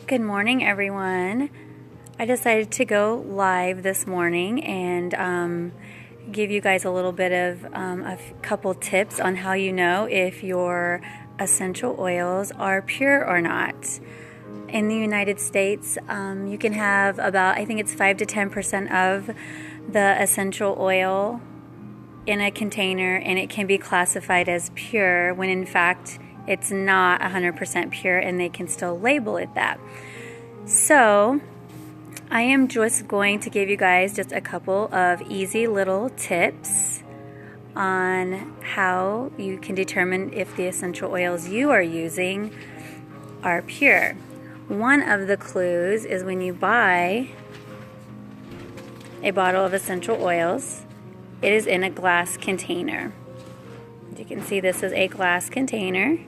Good morning, everyone. I decided to go live this morning and give you guys a little bit of a couple tips on how you know if your essential oils are pure or not. In the United States, you can have about, I think it's 5 to 10% of the essential oil in a container, and it can be classified as pure when in fact it's not 100% pure, and they can still label it that. So I am just going to give you guys just a couple of easy little tips on how you can determine if the essential oils you are using are pure. One of the clues is when you buy a bottle of essential oils, it is in a glass container. As you can see, this is a glass container.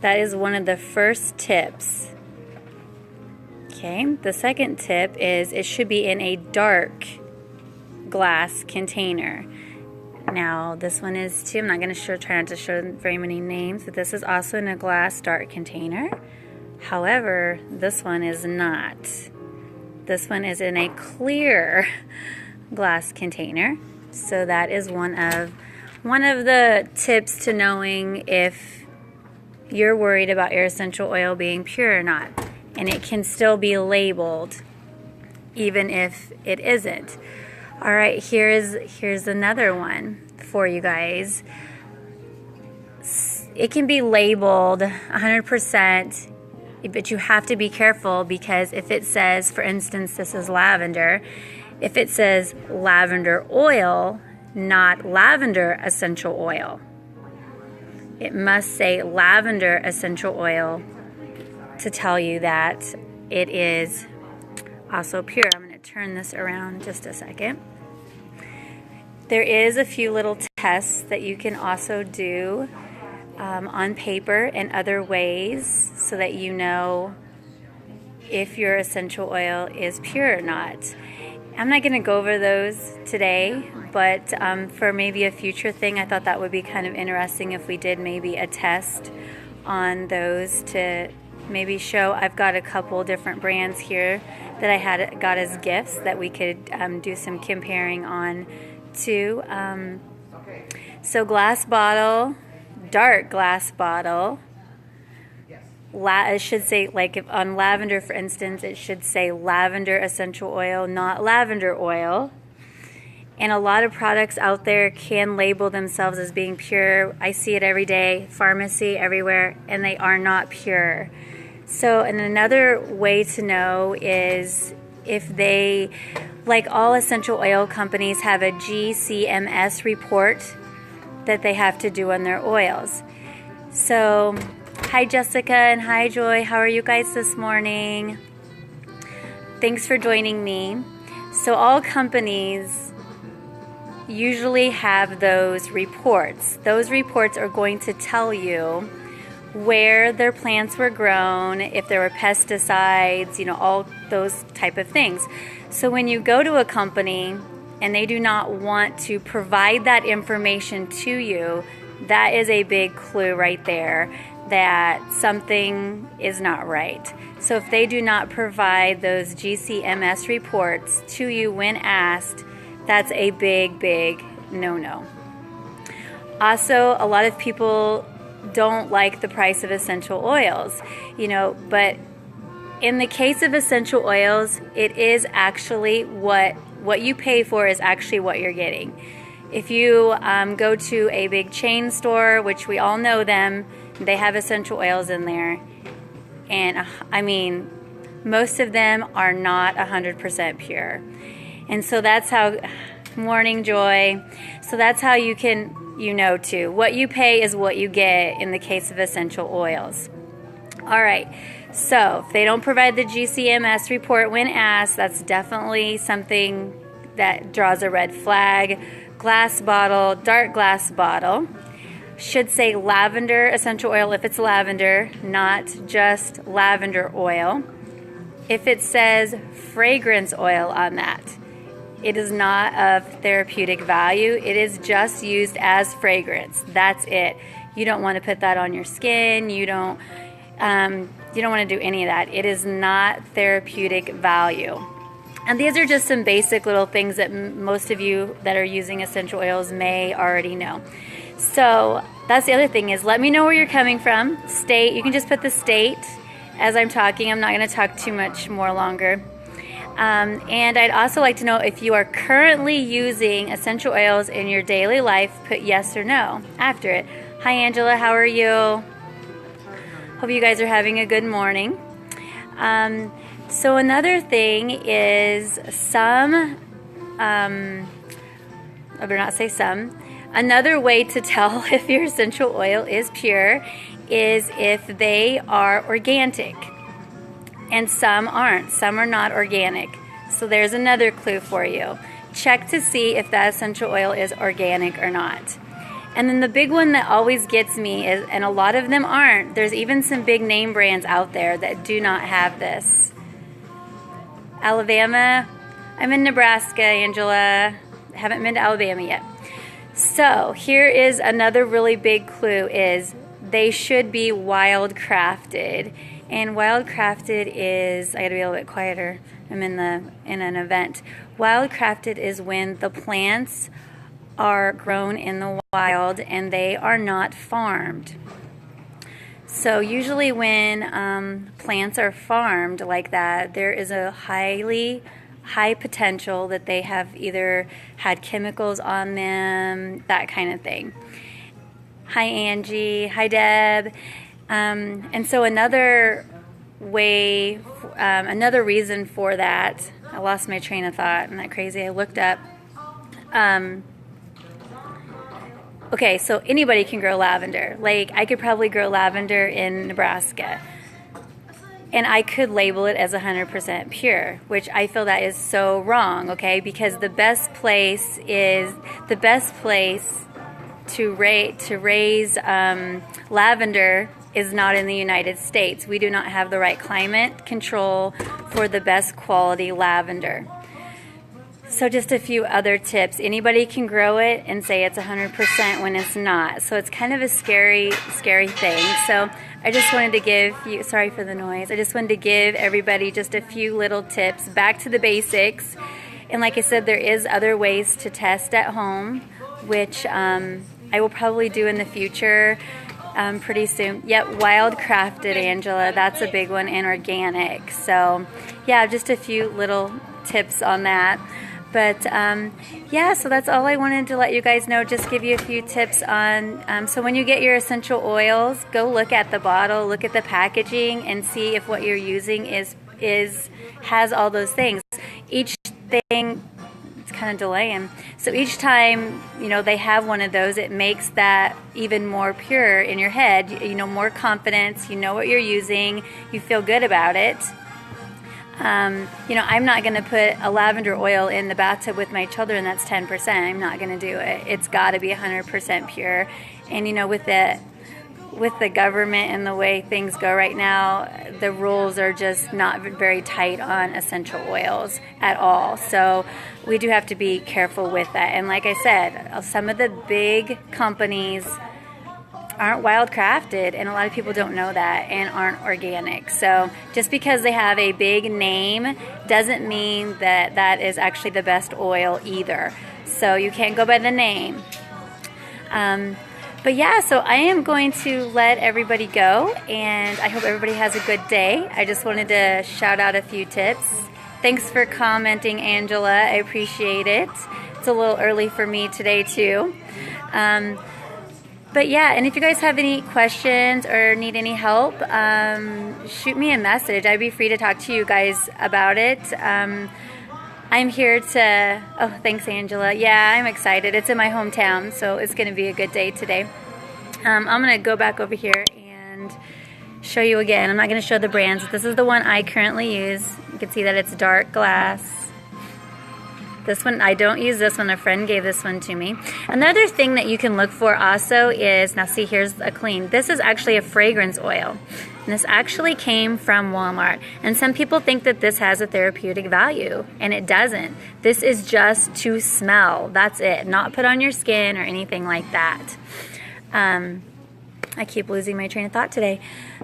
That is one of the first tips. Okay, the second tip is it should be in a dark glass container. Now, this one is too, I'm not going to try not to show very many names, but this is also in a glass dark container. However, this one is not. This one is in a clear glass container. So that is one of the tips to knowing if you're worried about your essential oil being pure or not. And it can still be labeled even if it isn't. All right, here's another one for you guys. It can be labeled 100%, but you have to be careful, because if it says, for instance, this is lavender, if it says lavender oil, not lavender essential oil, it must say lavender essential oil to tell you that it is also pure. I'm going to turn this around just a second. There is a few little tests that you can also do on paper and other ways so that you know if your essential oil is pure or not. I'm not going to go over those today, but for maybe a future thing, I thought that would be kind of interesting if we did maybe a test on those to maybe show. I've got a couple different brands here that I got as gifts that we could do some comparing on too. So glass bottle, dark glass bottle. It should say, like if on lavender, for instance, it should say lavender essential oil, not lavender oil. And a lot of products out there can label themselves as being pure. I see it every day, pharmacy, everywhere, and they are not pure. So, and another way to know is if they, like all essential oil companies, have a GCMS report that they have to do on their oils. So, hi Jessica and hi Joy, how are you guys this morning? Thanks for joining me. So all companies usually have those reports. Those reports are going to tell you where their plants were grown, if there were pesticides, all those type of things. So when you go to a company and they do not want to provide that information to you, that is a big clue right there that something is not right. So if they do not provide those GCMS reports to you when asked, that's a big, big no-no. Also, a lot of people don't like the price of essential oils, but in the case of essential oils, it is actually what you pay for is actually what you're getting. If you go to a big chain store, which we all know them, they have essential oils in there, and most of them are not 100% pure. And so that's how, morning Joy, so that's how you can, too. What you pay is what you get in the case of essential oils. All right, so if they don't provide the GCMS report when asked, that's definitely something that draws a red flag. Glass bottle, dark glass bottle, should say lavender essential oil if it's lavender, not just lavender oil. If it says fragrance oil on that, it is not of therapeutic value. It is just used as fragrance. That's it. You don't want to put that on your skin. You don't You don't want to do any of that. It is not therapeutic value. And these are just some basic little things that most of you that are using essential oils may already know. So that's the other thing, is let me know where you're coming from. State, you can just put the state as I'm talking. I'm not going to talk too much more longer. And I'd also like to know if you are currently using essential oils in your daily life. Put yes or no after it. Hi Angela, how are you? Hope you guys are having a good morning. So another thing is another way to tell if your essential oil is pure is if they are organic. And some aren't. Some are not organic. So there's another clue for you. Check to see if that essential oil is organic or not. And then the big one that always gets me is, and a lot of them aren't, there's even some big name brands out there that do not have this. Alabama, I'm in Nebraska, Angela. Haven't been to Alabama yet. So here is another really big clue, is they should be wild crafted. And wild crafted is, I gotta be a little bit quieter, I'm in an event. Wild crafted is when the plants are grown in the wild and they are not farmed. So usually when plants are farmed like that, there is a high potential that they have either had chemicals on them, that kind of thing. Hi Angie, hi Deb. And so another reason for that, I lost my train of thought, isn't that crazy? I looked up. Okay, so anybody can grow lavender. Like, I could probably grow lavender in Nebraska. And I could label it as 100% pure, which I feel that is so wrong, okay? Because the best place to raise lavender is not in the United States. We do not have the right climate control for the best quality lavender. So just a few other tips. Anybody can grow it and say it's 100% when it's not. So it's kind of a scary thing. So I just wanted to give you, sorry for the noise, I just wanted to give everybody just a few little tips back to the basics. And like I said, there is other ways to test at home, which I will probably do in the future pretty soon. Yep, wild crafted, Angela, that's a big one, and organic. So yeah, just a few little tips on that. But yeah, so that's all I wanted to let you guys know, just give you a few tips on, so when you get your essential oils, go look at the bottle, look at the packaging, and see if what you're using has all those things. Each thing, it's kind of delaying, so each time, you know, they have one of those, it makes that even more pure in your head, you know, more confidence, you know what you're using, you feel good about it. You know, I'm not going to put a lavender oil in the bathtub with my children that's 10%. I'm not going to do it. It's got to be 100% pure. And, you know, with the government and the way things go right now, the rules are just not very tight on essential oils at all. So we do have to be careful with that. And like I said, some of the big companies aren't wild crafted, and a lot of people don't know that, and aren't organic. So just because they have a big name doesn't mean that that is actually the best oil either. So you can't go by the name. But yeah, so I am going to let everybody go, and I hope everybody has a good day. I just wanted to shout out a few tips. Thanks for commenting, Angela. I appreciate it. It's a little early for me today too. But yeah, and if you guys have any questions or need any help, shoot me a message. I'd be free to talk to you guys about it. I'm here to, oh, thanks, Angela. Yeah, I'm excited. It's in my hometown, so it's going to be a good day today. I'm going to go back over here and show you again. I'm not going to show the brands. This is the one I currently use. You can see that it's dark glass. This one, I don't use this one. A friend gave this one to me. Another thing that you can look for also is, now see, here's a clean. This is actually a fragrance oil. And this actually came from Walmart. And some people think that this has a therapeutic value, and it doesn't. This is just to smell. That's it. Not put on your skin or anything like that. I keep losing my train of thought today.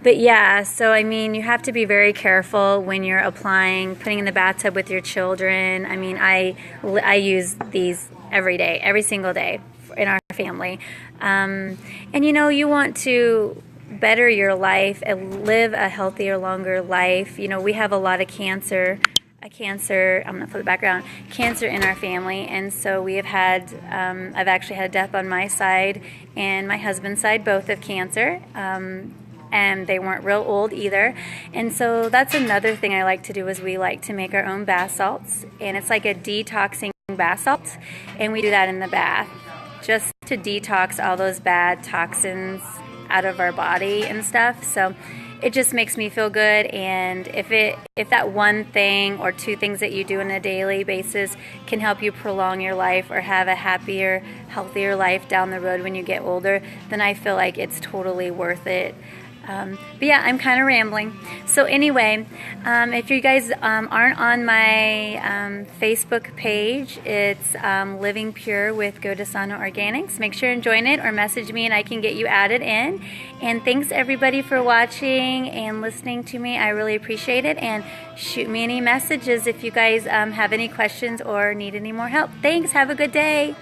But yeah, so I mean, you have to be very careful when you're applying, putting in the bathtub with your children. I mean, I use these every day, every single day in our family. And you know, you want to better your life and live a healthier, longer life. You know, we have a lot of cancer, I'm going to flip the background, cancer in our family. And so we have had, I've actually had a death on my side and my husband's side, both of cancer. And they weren't real old either. And so that's another thing I like to do is we like to make our own bath salts. And it's like a detoxing bath salt. And we do that in the bath just to detox all those bad toxins out of our body and stuff. So it just makes me feel good. And if that one thing or two things that you do on a daily basis can help you prolong your life or have a happier, healthier life down the road when you get older, then I feel like it's totally worth it. But yeah, I'm kind of rambling. So anyway, if you guys aren't on my Facebook page, it's Living Pure with Godasana Organics. Make sure and join it or message me and I can get you added in. And thanks everybody for watching and listening to me. I really appreciate it. And shoot me any messages if you guys have any questions or need any more help. Thanks. Have a good day.